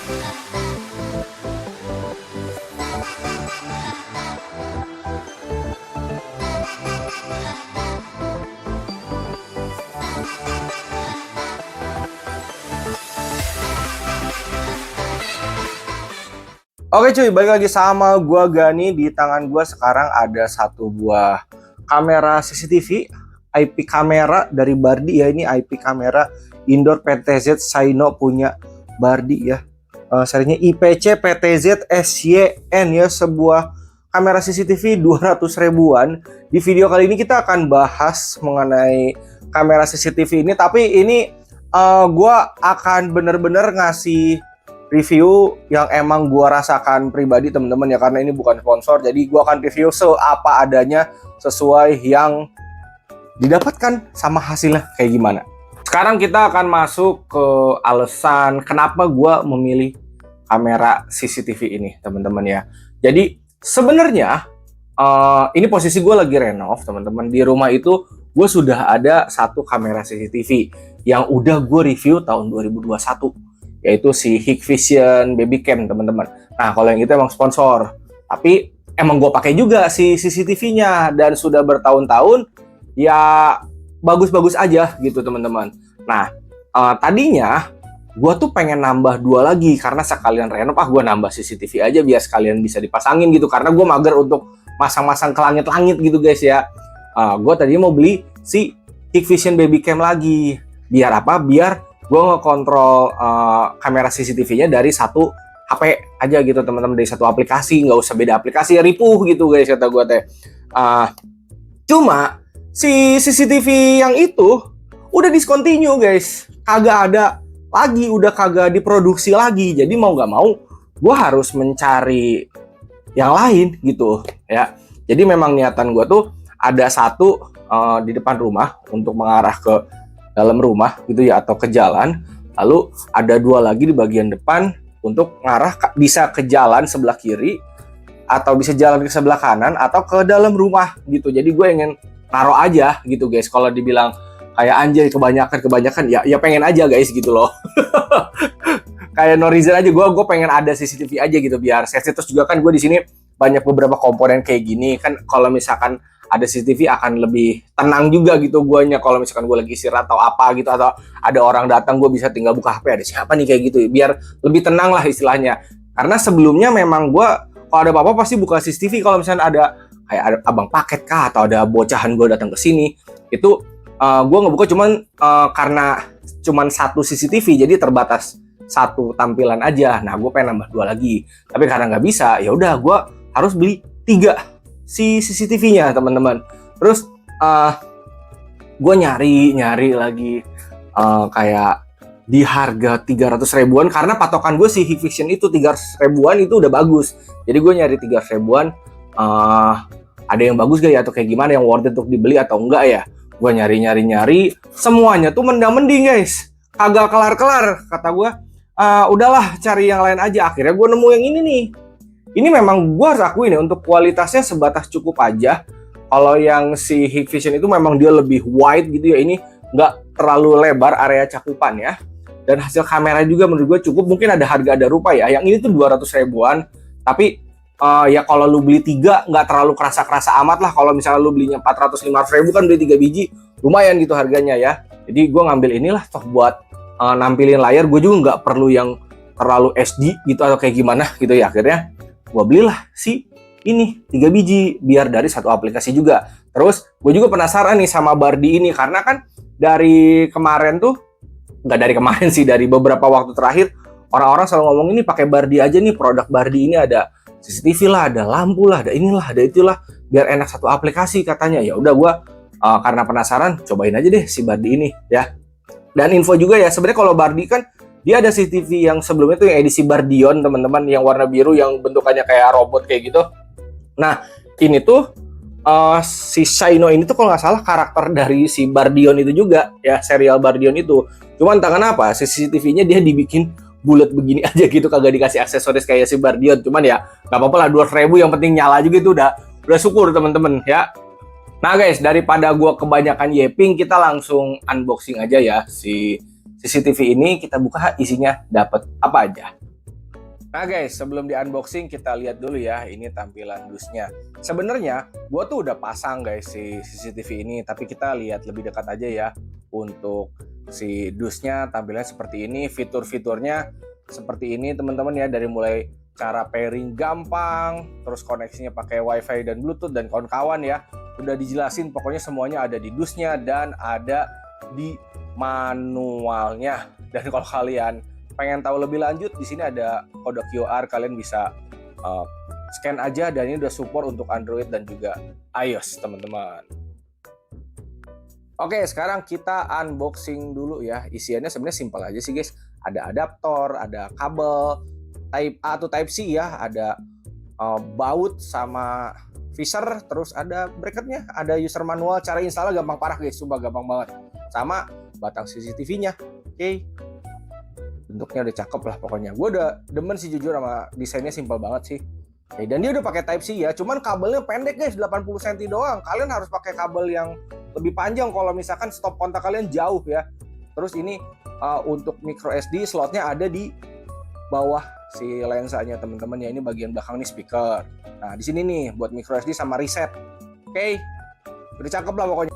Oke cuy, balik lagi sama gua Gani. Di tangan gua sekarang ada satu buah kamera CCTV, IP kamera dari Bardi ya. Ini IP kamera indoor PTZ Sino punya Bardi ya. Serinya IPC PTZ SYN ya, sebuah kamera CCTV 200 ribuan. Di video kali ini kita akan bahas mengenai kamera CCTV ini, tapi ini gua akan bener-bener ngasih review yang emang gua rasakan pribadi teman-teman ya, karena ini bukan sponsor. Jadi gua akan review seapa adanya sesuai yang didapatkan sama hasilnya kayak gimana. Sekarang kita akan masuk ke alasan kenapa gua memilih kamera CCTV ini teman-teman ya. Jadi sebenarnya ini posisi gue lagi renov teman-teman. Di rumah itu gue sudah ada satu kamera CCTV yang udah gue review tahun 2021, yaitu si Hikvision Babycam teman-teman. Nah kalau yang itu emang sponsor, tapi emang gue pakai juga si CCTV-nya dan sudah bertahun-tahun ya, bagus-bagus aja gitu teman-teman. Nah tadinya gue tuh pengen nambah 2 lagi karena sekalian renov, gue nambah CCTV aja biar sekalian bisa dipasangin gitu, karena gue mager untuk masang-masang ke langit-langit gitu guys ya. Gue tadinya mau beli si Hikvision Babycam lagi. Biar apa? Biar gue ngekontrol kamera CCTV-nya dari satu HP aja gitu teman-teman, dari satu aplikasi, nggak usah beda aplikasi, ripuh gitu guys kata gue teh. Cuma si CCTV yang itu udah discontinue guys, kagak ada lagi, udah kagak diproduksi lagi. Jadi mau nggak mau gue harus mencari yang lain gitu ya. Jadi memang niatan gue tuh ada satu di depan rumah untuk mengarah ke dalam rumah gitu ya, atau ke jalan. Lalu ada 2 lagi di bagian depan untuk mengarah bisa ke jalan sebelah kiri, atau bisa jalan ke sebelah kanan, atau ke dalam rumah gitu. Jadi gue ingin taruh aja gitu guys. Kalau dibilang kayak anjay kebanyakan ya pengen aja guys gitu loh. Kayak no reason aja, gue pengen ada CCTV aja gitu biar safety. Terus juga kan gue di sini banyak beberapa komponen kayak gini kan, kalau misalkan ada CCTV akan lebih tenang juga gitu guanya. Kalau misalkan gue lagi istirahat atau apa gitu, atau ada orang datang, gue bisa tinggal buka HP, ada siapa nih kayak gitu, biar lebih tenang lah istilahnya. Karena sebelumnya memang gue kalau ada apa-apa pasti buka CCTV. Kalau misalnya ada kayak ada abang paket kah, atau ada bocahan gue datang ke sini, itu gue ngebuka karena cuman satu CCTV, jadi terbatas satu tampilan aja. Nah gue pengen nambah 2 lagi, tapi karena nggak bisa ya udah gue harus beli 3 si CCTV-nya teman-teman. Terus gue nyari lagi kayak di harga 300 ribuan, karena patokan gue si Hikvision itu 300 ribuan itu udah bagus. Jadi gue nyari 300 ribuan, ada yang bagus gak ya, atau kayak gimana, yang worth it untuk dibeli atau enggak ya. Gue nyari semuanya tuh mending guys, kagak kelar-kelar. Kata gue udahlah cari yang lain aja. Akhirnya gue nemu yang ini nih. Ini memang gue harus akuin ya, untuk kualitasnya sebatas cukup aja. Kalau yang si Hikvision itu memang dia lebih wide gitu ya, ini nggak terlalu lebar area cakupan ya. Dan hasil kamera juga menurut gue cukup. Mungkin ada harga ada rupa ya, yang ini tuh 200 ribuan. Tapi ya kalau lu beli 3 nggak terlalu kerasa amat lah. Kalau misalnya lu belinya 400-500 ribu kan beli 3 biji, lumayan gitu harganya ya. Jadi gue ngambil inilah toh buat nampilin layar. Gue juga nggak perlu yang terlalu SD gitu atau kayak gimana gitu ya. Akhirnya gue belilah si ini 3 biji biar dari satu aplikasi juga. Terus gue juga penasaran nih sama Bardi ini, karena kan dari kemarin tuh, nggak dari kemarin sih, dari beberapa waktu terakhir orang-orang selalu ngomong ini pakai Bardi aja nih, produk Bardi ini ada CCTV lah, ada lampu lah, ada inilah, ada itulah, biar enak satu aplikasi katanya. Ya udah gue karena penasaran cobain aja deh si Bardi ini ya. Dan info juga ya, sebenarnya kalau Bardi kan dia ada CCTV yang sebelumnya tuh yang edisi Bardion teman-teman, yang warna biru yang bentukannya kayak robot kayak gitu. Nah ini tuh si Shino ini tuh kalau nggak salah karakter dari si Bardion itu juga ya, serial Bardion itu. Cuman entah kenapa si CCTV-nya dia dibikin bulat begini aja gitu, kagak dikasih aksesoris kayak si Bardion. Cuman ya nggak apa-apa lah, 200 ribu yang penting nyala juga, itu udah syukur teman-teman ya. Nah guys, daripada gua kebanyakan yeping, kita langsung unboxing aja ya si CCTV ini. Kita buka isinya dapat apa aja. Nah guys, sebelum di unboxing kita lihat dulu ya, ini tampilan dusnya. Sebenarnya gue tuh udah pasang guys si CCTV ini, tapi kita lihat lebih dekat aja ya. Untuk si dusnya tampilannya seperti ini, fitur-fiturnya seperti ini teman-teman ya, dari mulai cara pairing gampang, terus koneksinya pakai wifi dan bluetooth dan kawan-kawan ya. Udah dijelasin pokoknya semuanya ada di dusnya dan ada di manualnya. Dan kalau kalian pengen tahu lebih lanjut, di sini ada kode QR, kalian bisa scan aja, dan ini udah support untuk Android dan juga iOS teman-teman. Oke, sekarang kita unboxing dulu ya. Isiannya sebenarnya simpel aja sih guys. Ada adaptor, ada kabel Type A atau Type C ya, ada baut sama visor, terus ada bracketnya, ada user manual. Cara installnya gampang parah guys, sumpah gampang banget. Sama batang CCTV-nya. Oke. Bentuknya udah cakep lah pokoknya. Gue udah demen sih jujur sama desainnya, simpel banget sih. Dan dia udah pakai Type C ya, cuman kabelnya pendek guys, 80 cm doang. Kalian harus pakai kabel yang lebih panjang kalau misalkan stop kontak kalian jauh ya. Terus ini untuk micro SD slotnya ada di bawah si lensanya teman-teman ya. Ini bagian belakang nih speaker. Nah di sini nih buat micro SD sama reset. Oke, udah cakep lah pokoknya.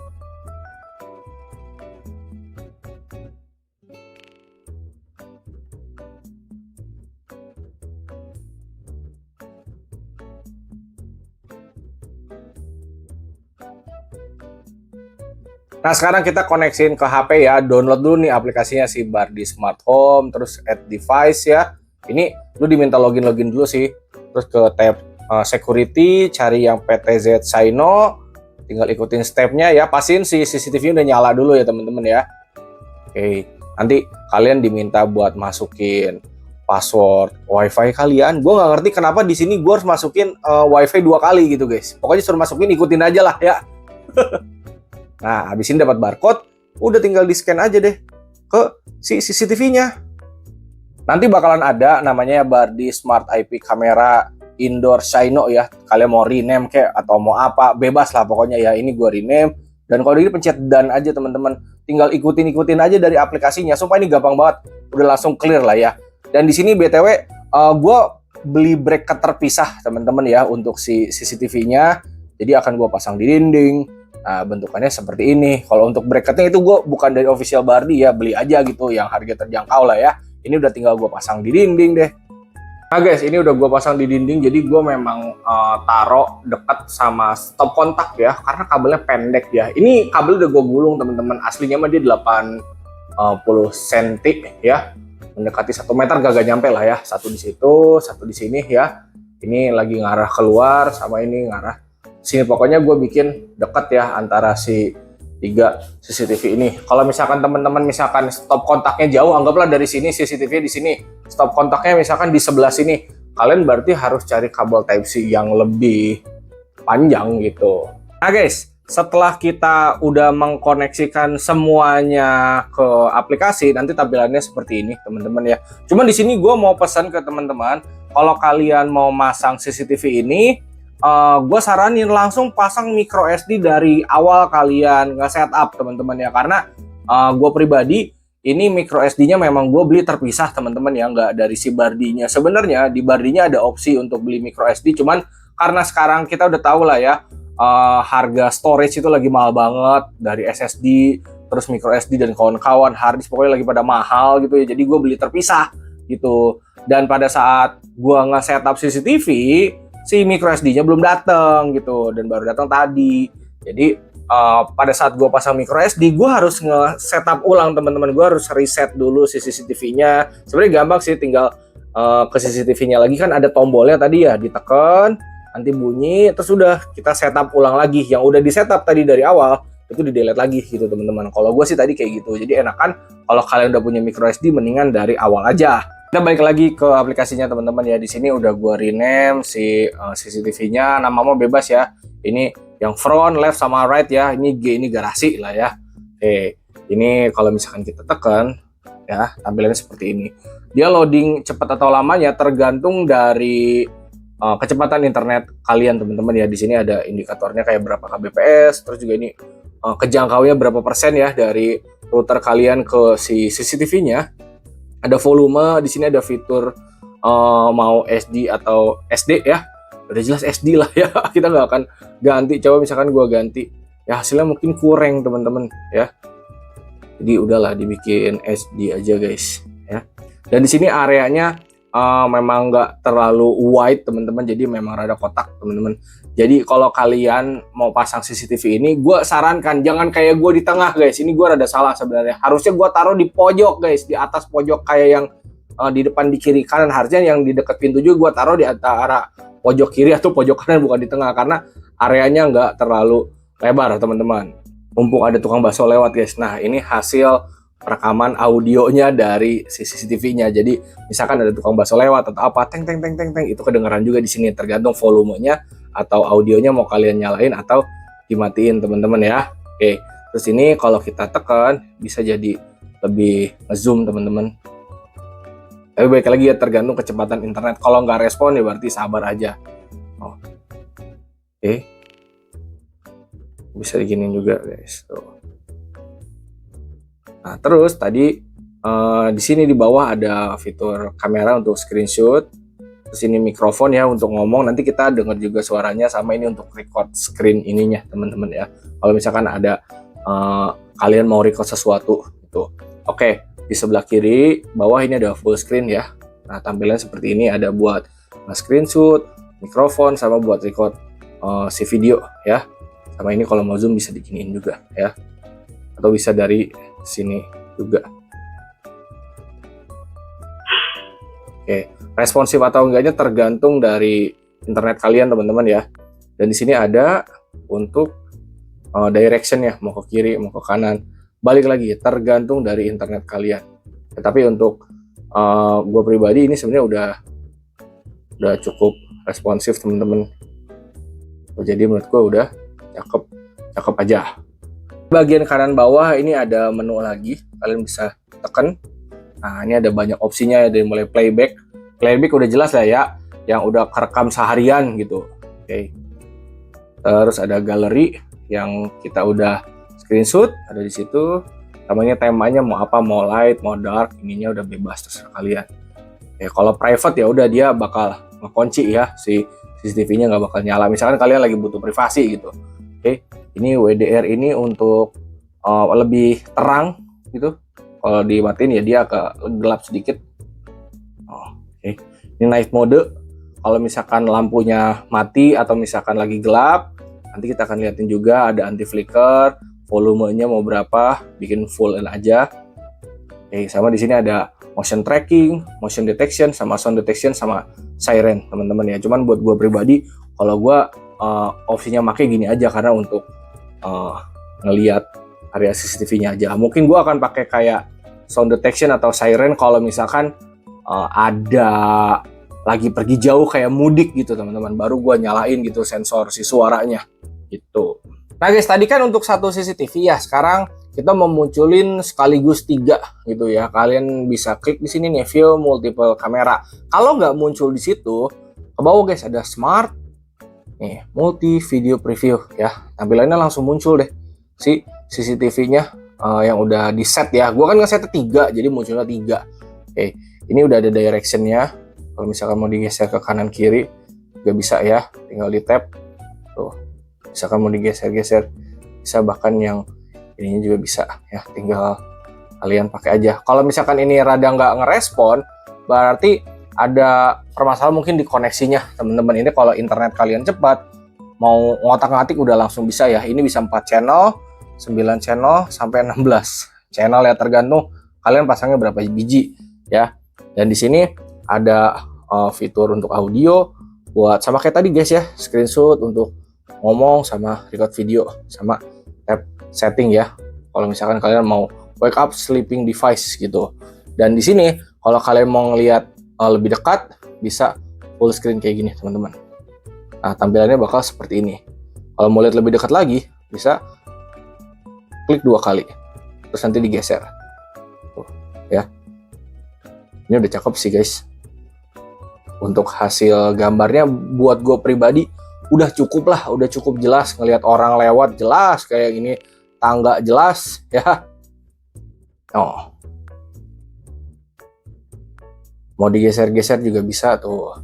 Nah sekarang kita koneksiin ke HP ya, download dulu nih aplikasinya si Bardi Smart Home, terus add device ya. Ini lu diminta login dulu sih, terus ke tab security, cari yang PTZ Sino, tinggal ikutin stepnya ya, pastiin si CCTV udah nyala dulu ya teman-teman ya. Oke, nanti kalian diminta buat masukin password WiFi kalian. Gue nggak ngerti kenapa di sini gue harus masukin WiFi 2 kali gitu guys. Pokoknya suruh masukin, ikutin aja lah ya. Nah, habis ini dapat barcode, udah tinggal di-scan aja deh ke si CCTV-nya. Nanti bakalan ada namanya Bardi Smart IP Camera Indoor Shino ya. Kalian mau rename kayak atau mau apa, bebas lah pokoknya ya. Ini gue rename, dan kalau ini pencet done aja teman-teman. Tinggal ikutin aja dari aplikasinya. Sumpah ini gampang banget. Udah langsung clear lah ya. Dan di sini BTW gue beli bracket terpisah teman-teman ya untuk si CCTV-nya. Jadi akan gue pasang di dinding. Nah, bentukannya seperti ini. Kalau untuk bracketnya itu gue bukan dari official Bardi ya, beli aja gitu yang harga terjangkau lah ya. Ini udah tinggal gue pasang di dinding deh. Nah guys, ini udah gue pasang di dinding, jadi gue memang taruh dekat sama stop kontak ya, karena kabelnya pendek ya. Ini kabel udah gue gulung teman-teman, aslinya mah dia 80 cm ya, mendekati 1 meter gak nyampe lah ya. Satu di situ, satu di sini ya. Ini lagi ngarah keluar, sama ini ngarah sini. Pokoknya gue bikin dekat ya antara si 3 CCTV ini. Kalau misalkan teman-teman misalkan stop kontaknya jauh, anggaplah dari sini CCTV di sini, stop kontaknya misalkan di sebelah sini, kalian berarti harus cari kabel Type C yang lebih panjang gitu. Nah guys, setelah kita udah mengkoneksikan semuanya ke aplikasi, nanti tampilannya seperti ini teman-teman ya. Cuman di sini gue mau pesan ke teman-teman, kalau kalian mau masang CCTV ini, gue saranin langsung pasang micro SD dari awal kalian nge-setup teman-teman ya, karena gue pribadi ini micro SD-nya memang gue beli terpisah teman-teman ya, nggak dari si Bardinya. Sebenarnya di Bardinya ada opsi untuk beli micro SD, cuman karena sekarang kita udah tahu lah ya, harga storage itu lagi mahal banget, dari SSD terus micro SD dan kawan-kawan, hard disk pokoknya lagi pada mahal gitu ya, jadi gue beli terpisah gitu. Dan pada saat gue nge-setup CCTV, si micro SD-nya belum datang gitu, dan baru datang tadi. Jadi pada saat gue pasang micro SD, gue harus nge-setup ulang teman-teman. Gue harus reset dulu si CCTV-nya. Sebenarnya gampang sih, tinggal ke CCTV-nya lagi kan ada tombolnya tadi ya, ditekan, nanti bunyi, terus udah kita setup ulang lagi. Yang udah di setup tadi dari awal itu di delete lagi gitu teman-teman. Kalau gue sih tadi kayak gitu. Jadi enakan kalau kalian udah punya micro SD, mendingan dari awal aja. Kita balik lagi ke aplikasinya teman-teman ya. Di sini udah gua rename si CCTV-nya, nama mau bebas ya. Ini yang front, left sama right ya. Ini G, ini garasi lah ya. Oke, ini kalau misalkan kita tekan ya, tampilannya seperti ini. Dia loading cepat atau lamanya tergantung dari kecepatan internet kalian teman-teman ya. Di sini ada indikatornya kayak berapa kbps, terus juga ini kejangkauannya berapa persen ya dari router kalian ke si CCTV-nya. Ada volume, di sini ada fitur mau SD atau SD ya, udah jelas SD lah ya. Kita nggak akan ganti. Coba misalkan gue ganti, ya hasilnya mungkin kurang teman-teman ya. Jadi udahlah dibikin SD aja guys ya. Dan di sini areanya memang nggak terlalu wide teman-teman, jadi memang rada kotak teman-teman. Jadi kalau kalian mau pasang CCTV ini, gue sarankan jangan kayak gue di tengah guys. Ini gue rada salah sebenarnya. Harusnya gue taruh di pojok guys, di atas pojok kayak yang di depan, di kiri kanan. Harusnya yang di dekat pintu juga gue taruh di antara pojok kiri atau pojok kanan, bukan di tengah, karena areanya nggak terlalu lebar teman-teman. Mumpung ada tukang bakso lewat guys. Nah ini hasil rekaman audionya dari CCTV-nya. Jadi misalkan ada tukang bakso lewat atau apa, teng teng teng teng teng, itu kedengaran juga di sini, tergantung volumenya atau audionya mau kalian nyalain atau dimatiin teman-teman ya. Oke, terus ini kalau kita tekan bisa jadi lebih ngezoom teman-teman. Tapi baik lagi ya, tergantung kecepatan internet. Kalau nggak respon ya berarti sabar aja. Oke, bisa diginin juga guys. Tuh. Nah, terus tadi di sini di bawah ada fitur kamera untuk screenshot. Terus ini mikrofon ya untuk ngomong. Nanti kita dengar juga suaranya, sama ini untuk record screen ininya teman-teman ya. Kalau misalkan ada kalian mau record sesuatu gitu. Oke, di sebelah kiri bawah ini ada full screen ya. Nah, tampilan seperti ini, ada buat screenshot, mikrofon, sama buat record si video ya. Sama ini kalau mau zoom bisa diginiin juga ya. Atau bisa dari sini juga. Oke, responsif atau enggaknya tergantung dari internet kalian teman-teman ya. Dan di sini ada untuk direction ya, mau ke kiri mau ke kanan. Balik lagi tergantung dari internet kalian. Tetapi untuk gue pribadi ini sebenarnya udah cukup responsif teman-teman. Jadi menurut gue udah cakep aja. Bagian kanan bawah ini ada menu lagi, kalian bisa tekan. Nah ini ada banyak opsinya ya, dari mulai playback udah jelas lah ya, yang udah kerekam seharian gitu. Oke. Terus ada galeri yang kita udah screenshot, ada di situ. Namanya temanya mau apa, mau light, mau dark, ininya udah bebas terserah kalian. Ya kalau private ya udah dia bakal ngekunci ya, si CCTV-nya nggak bakal nyala. Misalkan kalian lagi butuh privasi gitu. Oke. Ini WDR ini untuk lebih terang gitu. Kalau dimatiin ya dia agak gelap sedikit. Oke. Ini night mode. Kalau misalkan lampunya mati atau misalkan lagi gelap, nanti kita akan liatin juga ada anti flicker, volumenya mau berapa, bikin full aja. Oke, sama di sini ada motion tracking, motion detection, sama sound detection, sama siren teman-teman ya. Cuman buat gue pribadi, kalau gue opsinya pakai gini aja karena untuk ngelihat area CCTV-nya aja. Mungkin gue akan pakai kayak sound detection atau siren kalau misalkan ada lagi pergi jauh kayak mudik gitu teman-teman, baru gue nyalain gitu sensor si suaranya gitu. Nah guys, tadi kan untuk satu CCTV ya, sekarang kita memunculin sekaligus 3 gitu ya. Kalian bisa klik di sini nih, view multiple kamera. Kalau nggak muncul di situ, ke bawah guys ada smart nih, multi video preview ya. Tampilannya langsung muncul deh si CCTV-nya yang udah di set ya. Gua kan ngesetnya 3, jadi munculnya 3. Oke, ini udah ada direction-nya. Kalau misalkan mau digeser ke kanan kiri juga bisa ya, tinggal di tap. Tuh, misalkan mau digeser-geser bisa, bahkan yang ininya juga bisa ya, tinggal kalian pakai aja. Kalau misalkan ini rada nggak ngerespon, berarti ada permasalahan mungkin di koneksinya teman-teman. Ini kalau internet kalian cepat, mau ngotak-ngatik udah langsung bisa ya. Ini bisa 4 channel, 9 channel, sampai 16 channel ya, tergantung kalian pasangnya berapa biji ya. Dan di sini ada fitur untuk audio, buat sama kayak tadi guys ya, screenshot untuk ngomong sama record video, sama tab setting ya. Kalau misalkan kalian mau wake up sleeping device gitu. Dan di sini kalau kalian mau ngelihat lebih dekat, bisa full screen kayak gini teman-teman. Nah tampilannya bakal seperti ini. Kalau mau lihat lebih dekat lagi, bisa klik 2 kali, terus nanti digeser. Tuh, ya. Ini udah cakep sih guys. Untuk hasil gambarnya buat gue pribadi udah cukup lah, udah cukup jelas, ngelihat orang lewat jelas kayak gini, tangga jelas ya. Oh. Mau digeser-geser juga bisa tuh.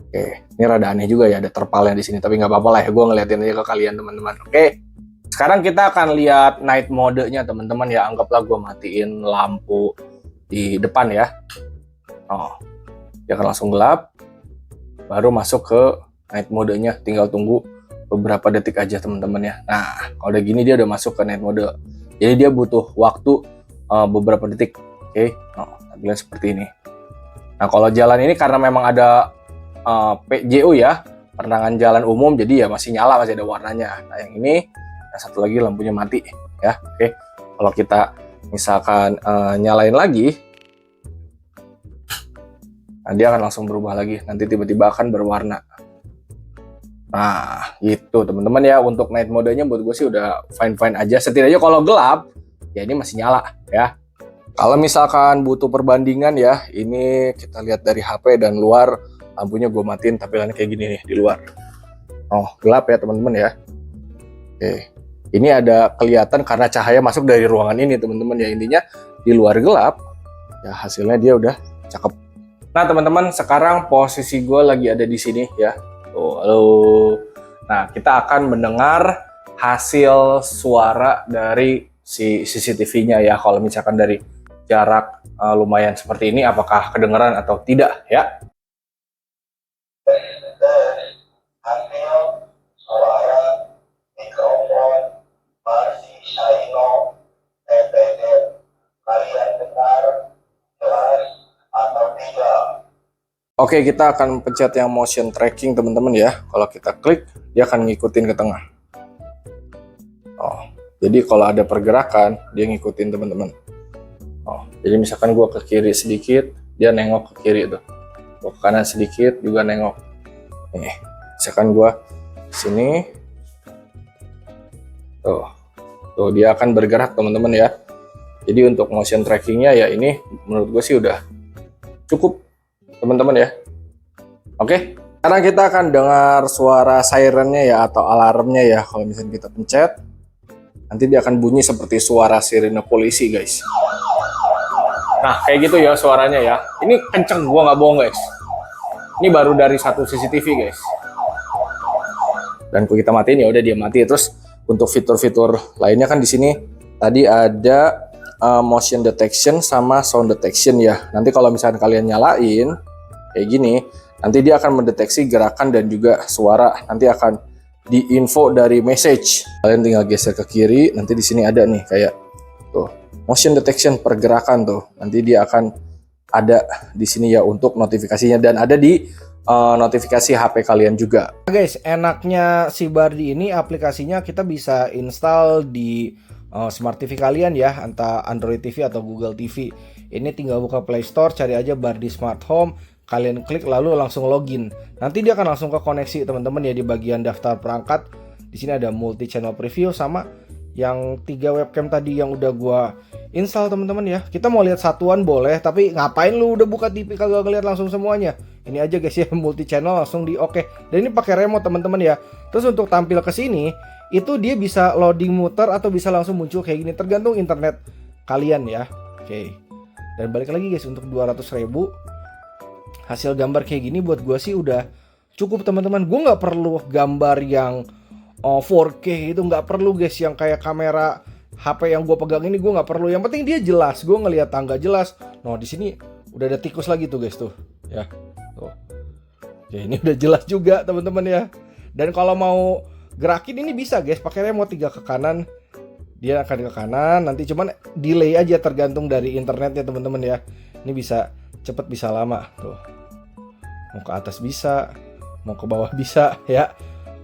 Oke, ini rada aneh juga ya ada terpalnya di sini, tapi nggak apa-apa lah ya, gue ngeliatin aja ke kalian teman-teman. Oke, sekarang kita akan lihat night mode-nya teman-teman ya. Anggaplah gue matiin lampu di depan ya. Oh, dia akan langsung gelap, baru masuk ke night mode-nya. Tinggal tunggu beberapa detik aja teman-teman ya. Nah, kalau udah gini dia udah masuk ke night mode. Jadi dia butuh waktu beberapa detik. Oke, tampilan seperti ini. Nah, kalau jalan ini karena memang ada PJU ya, penerangan jalan umum, jadi ya masih nyala, masih ada warnanya. Nah, yang ini, yang satu lagi lampunya mati ya. Oke, kalau kita misalkan nyalain lagi, nah dia akan langsung berubah lagi, nanti tiba-tiba akan berwarna. Nah gitu teman-teman ya, untuk night modenya buat gue sih udah fine-fine aja. Setidaknya kalau gelap ya ini masih nyala ya. Kalau misalkan butuh perbandingan ya, ini kita lihat dari HP dan luar, lampunya gue matiin tampilannya kayak gini nih di luar. Oh gelap ya teman-teman ya. Oke, ini ada kelihatan karena cahaya masuk dari ruangan ini teman-teman ya. Intinya di luar gelap ya, hasilnya dia udah cakep. Nah teman-teman, sekarang posisi gue lagi ada di sini ya. Tuh, halo. Nah kita akan mendengar hasil suara dari si CCTV-nya ya. Kalau misalkan dari jarak lumayan seperti ini, apakah kedengeran atau tidak ya? Hasil suara mikrofon masih Saino TPD, kalian dengar jelas atau tidak? Oke, kita akan pencet yang motion tracking teman-teman ya. Kalau kita klik, dia akan ngikutin ke tengah. Oh, jadi kalau ada pergerakan, dia ngikutin teman-teman. Oh, jadi misalkan gue ke kiri sedikit, dia nengok ke kiri tuh. Gue ke kanan sedikit, juga nengok. Nih, misalkan gue sini, tuh dia akan bergerak teman-teman ya. Jadi untuk motion trackingnya ya ini menurut gue sih udah cukup teman-teman ya. Oke, sekarang kita akan dengar suara sirennya ya, atau alarmnya ya. Kalau misalnya kita pencet, nanti dia akan bunyi seperti suara sirine polisi guys. Nah kayak gitu ya suaranya ya. Ini kenceng, gua nggak bohong guys. Ini baru dari satu CCTV guys. Dan kalau kita matiin ya udah dia mati. Terus untuk fitur-fitur lainnya kan di sini tadi ada motion detection sama sound detection ya. Nanti kalau misalnya kalian nyalain kayak gini, nanti dia akan mendeteksi gerakan dan juga suara. Nanti akan diinfo dari message. Kalian tinggal geser ke kiri, nanti di sini ada nih kayak tuh motion detection pergerakan tuh. Nanti dia akan ada di sini ya untuk notifikasinya, dan ada di notifikasi HP kalian juga. Guys, enaknya si Bardi ini aplikasinya kita bisa install di Smart TV kalian ya, entah Android TV atau Google TV. Ini tinggal buka Play Store, cari aja Bardi Smart Home, kalian klik lalu langsung login. Nanti dia akan langsung ke koneksi teman-teman ya, di bagian daftar perangkat. Di sini ada multi channel preview sama yang 3 webcam tadi yang udah gua install teman-teman ya. Kita mau lihat satuan boleh, tapi ngapain lu udah buka TV kagak ngeliat langsung semuanya. Ini aja guys ya, multi channel langsung di oke. Dan ini pakai remote teman-teman ya. Terus untuk tampil ke sini itu dia bisa loading muter atau bisa langsung muncul kayak gini, tergantung internet kalian ya. Oke. Dan balik lagi guys, untuk 200.000 hasil gambar kayak gini buat gua sih udah cukup teman-teman. Gua nggak perlu gambar yang 4K itu, nggak perlu guys, yang kayak kamera HP yang gue pegang ini gue nggak perlu. Yang penting dia jelas, gue ngelihat tangga jelas. Nah di sini udah ada tikus lagi tuh guys tuh, ya. Tuh. Ya ini udah jelas juga teman-teman ya. Dan kalau mau gerakin ini bisa guys, pakai remote 3 ke kanan, dia akan ke kanan. Nanti cuman delay aja tergantung dari internetnya teman-teman ya. Ini bisa cepet bisa lama tuh. Mau ke atas bisa, mau ke bawah bisa ya.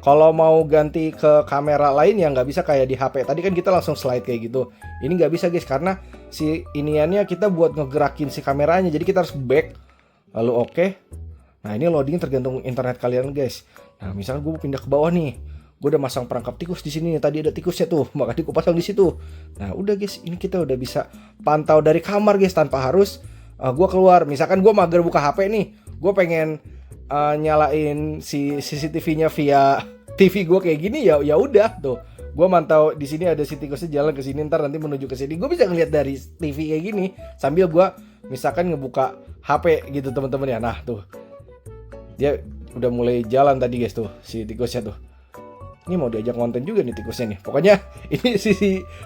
Kalau mau ganti ke kamera lain ya nggak bisa kayak di HP. Tadi kan kita langsung slide kayak gitu. Ini nggak bisa guys, karena si iniannya kita buat ngegerakin si kameranya. Jadi kita harus back, lalu oke. Nah ini loading tergantung internet kalian guys. Nah misalnya gue pindah ke bawah nih, gue udah masang perangkap tikus di sini. Tadi ada tikusnya tuh, makanya gue pasang di situ. Nah udah guys, ini kita udah bisa pantau dari kamar guys, tanpa harus gue keluar. Misalkan gue mager buka HP nih, gue pengen nyalain si CCTV-nya via TV gue kayak gini ya, ya udah tuh. Gue mantau di sini ada si tikusnya jalan ke sini, ntar nanti menuju ke sini. Gue bisa ngeliat dari TV kayak gini sambil gue misalkan ngebuka HP gitu teman-teman ya. Nah tuh dia udah mulai jalan tadi guys tuh si tikusnya tuh. Ini mau diajak konten juga nih tikusnya nih. Pokoknya ini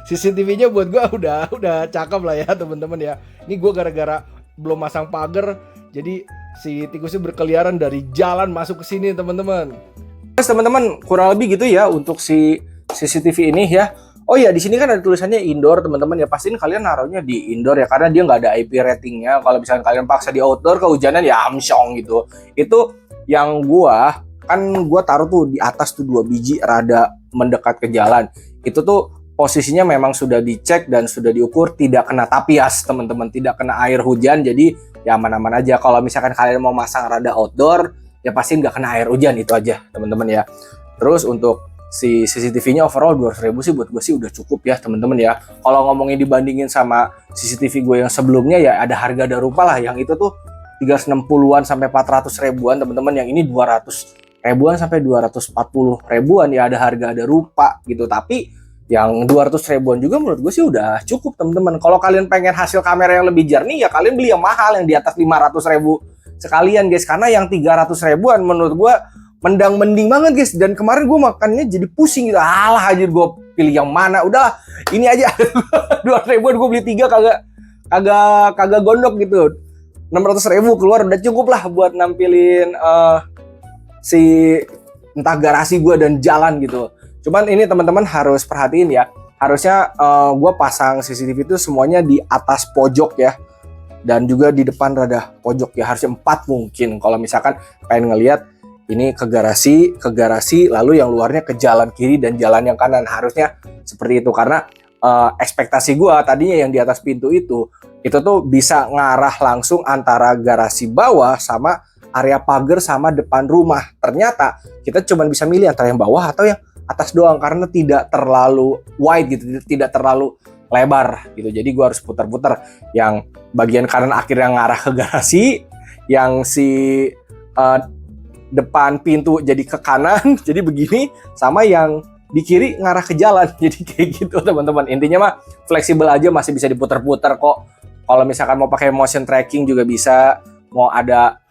CCTV-nya buat gua udah cakep lah ya teman-teman ya. Ini gua gara-gara belum masang pagar, jadi si tikusnya berkeliaran dari jalan masuk ke sini teman-teman. Terus teman-teman kurang lebih gitu ya untuk si CCTV ini ya. Oh ya, di sini kan ada tulisannya indoor teman-teman ya. Pastiin kalian naruhnya di indoor ya, karena dia nggak ada IP ratingnya. Kalau misalnya kalian paksa di outdoor kehujanan ya amsyong gitu. Itu yang gua taruh tuh di atas tuh 2 biji rada mendekat ke jalan. Itu tuh posisinya memang sudah dicek dan sudah diukur tidak kena tapias teman-teman, tidak kena air hujan, jadi ya aman-aman aja. Kalau misalkan kalian mau masang rada outdoor ya pasti nggak kena air hujan, itu aja teman-teman ya. Terus untuk si CCTV-nya overall 200.000 sih buat gue sih udah cukup ya teman-teman ya. Kalau ngomongin dibandingin sama CCTV gue yang sebelumnya ya ada harga ada rupa lah. Yang itu tuh 360-an sampai 400 ribuan teman-teman, yang ini 200 ribuan sampai 240 ribuan ya, ada harga ada rupa gitu. Tapi yang 200 ribuan juga menurut gue sih udah cukup teman-teman. Kalau kalian pengen hasil kamera yang lebih jernih ya kalian beli yang mahal yang di atas 500 ribu sekalian guys, karena yang 300 ribuan menurut gue mending banget guys. Dan kemarin gue makannya jadi pusing gitu, alah anjir gue pilih yang mana, udahlah ini aja. 200 ribuan gue beli 3 kagak gondok gitu. 600 ribu keluar udah cukup lah buat nampilin si entah garasi gue dan jalan gitu. Cuman ini teman-teman harus perhatiin ya, harusnya gue pasang CCTV itu semuanya di atas pojok ya, dan juga di depan rada pojok ya, harusnya 4 mungkin. Kalau misalkan pengen ngelihat ini ke garasi, lalu yang luarnya ke jalan kiri dan jalan yang kanan, harusnya seperti itu. Karena ekspektasi gue tadinya yang di atas pintu itu tuh bisa ngarah langsung antara garasi bawah sama area pagar sama depan rumah. Ternyata kita cuma bisa milih antara yang bawah atau yang atas doang, karena tidak terlalu wide gitu, tidak terlalu lebar gitu. Jadi gue harus putar-putar yang bagian kanan akhirnya ngarah ke garasi, yang si depan pintu jadi ke kanan jadi begini, sama yang di kiri ngarah ke jalan. Jadi kayak gitu teman-teman. Intinya mah fleksibel aja, masih bisa diputar-putar kok. Kalau misalkan mau pakai motion tracking juga bisa, mau ada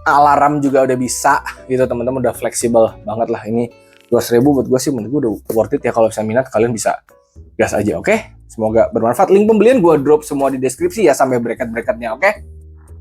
alarm juga udah bisa gitu teman-teman, udah fleksibel banget lah. Ini 200.000 buat gue sih, menurut gue udah worth it ya. Kalau bisa minat kalian bisa gas aja, oke? Semoga bermanfaat. Link pembelian gue drop semua di deskripsi ya, sampai bracket-bracketnya, oke?